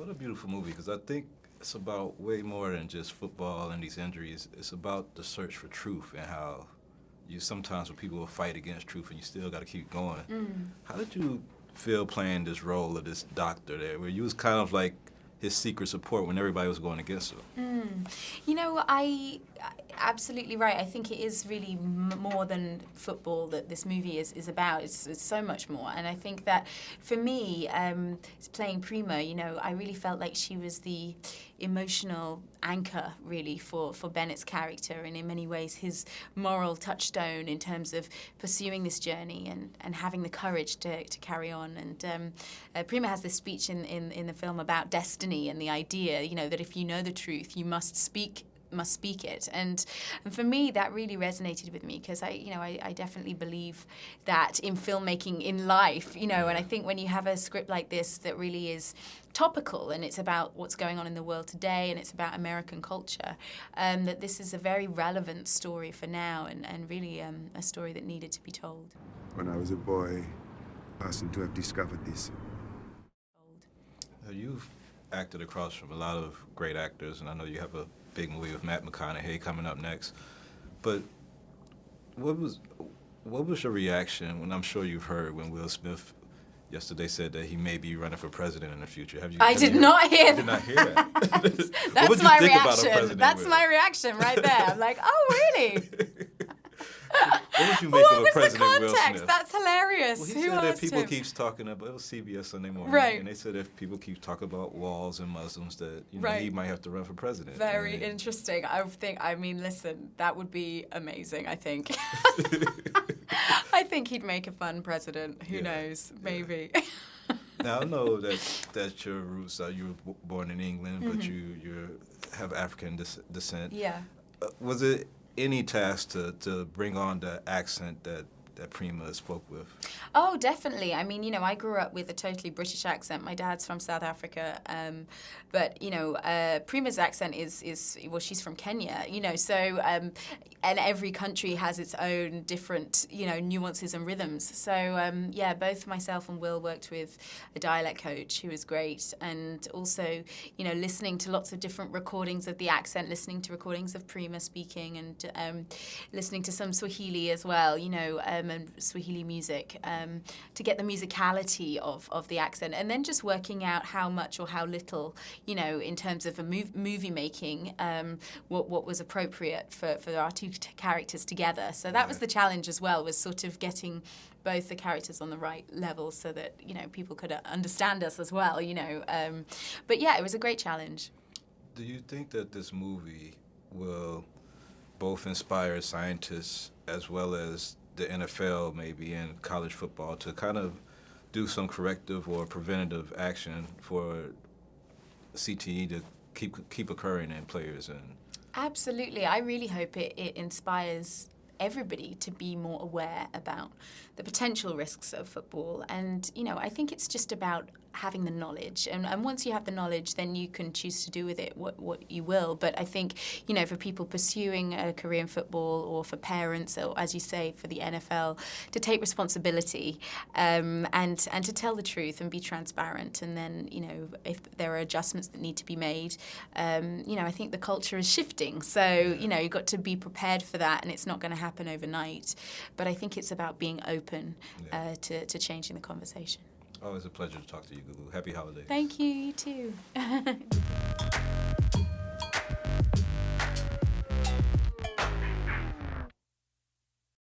What a beautiful movie, because I think it's about way more than just football and these injuries. It's about the search for truth and how you sometimes when people will fight against truth and you still got to keep going. How did you feel playing this role of this doctor there, where you was kind of like his secret support when everybody was going against him? You know, absolutely right. I think it is really more than football that this movie is about. It's so much more. And I think that for me, playing Prima, you know, I really felt like she was the emotional anchor, really, for Bennett's character, and in many ways his moral touchstone in terms of pursuing this journey and having the courage to carry on. And Prima has this speech in the film about destiny and the idea, you know, that if you know the truth, you must speak it. And for me, that really resonated with me, because I definitely believe that in filmmaking, in life, you know, and I think when you have a script like this that really is topical and it's about what's going on in the world today and it's about American culture, that this is a very relevant story for now and really a story that needed to be told. When I was a boy, person to have discovered this. You've acted across from a lot of great actors, and I know you have a big movie with Matt McConaughey coming up next. But what was your reaction when, I'm sure you've heard, when Will Smith yesterday said that he may be running for president in the future? I did not hear that. You did not hear that? That's my reaction. That's my reaction right there. I'm like, oh, really? What would you make of a President Will Will Smith? Smith? That's hilarious. Well, he Who said that asked people him? keeps talking about, it was CBS Sunday Morning, Right. and they said if people keep talking about walls and Muslims, that he Right. might have to run for president. Very interesting. I mean, listen, that would be amazing, I think. I think he'd make a fun president. Who knows? Maybe. Now, I know that your roots are, you were born in England, but you have African descent. Yeah. Was it any task to bring on the accent that Prima spoke with? Oh, definitely. I mean, you know, I grew up with a totally British accent. My dad's from South Africa, but you know, Prima's accent is well, she's from Kenya. You know, so and every country has its own different, you know, nuances and rhythms. So yeah, both myself and Will worked with a dialect coach who was great, and also, you know, listening to lots of different recordings of the accent, listening to recordings of Prima speaking, and listening to some Swahili as well. You know. And Swahili music to get the musicality of the accent, and then just working out how much or how little, you know, in terms of a movie making, what was appropriate for our two characters together. So that was the challenge as well, was sort of getting both the characters on the right level so that, you know, people could understand us as well, you know. But yeah, it was a great challenge. Do you think that this movie will both inspire scientists as well as the NFL, maybe, in college football, to kind of do some corrective or preventative action for CTE to keep occurring in players? And absolutely. I really hope it inspires everybody to be more aware about the potential risks of football. And, you know, I think it's just about having the knowledge. And once you have the knowledge, then you can choose to do with it what you will. But I think, you know, for people pursuing a career in football, or for parents, or as you say, for the NFL, to take responsibility and to tell the truth and be transparent. And then, you know, if there are adjustments that need to be made, you know, I think the culture is shifting. So, you know, you've got to be prepared for that, and it's not going to happen overnight. But I think it's about being open to changing the conversation. Always a pleasure to talk to you, Gugu. Happy holidays. Thank you, you too.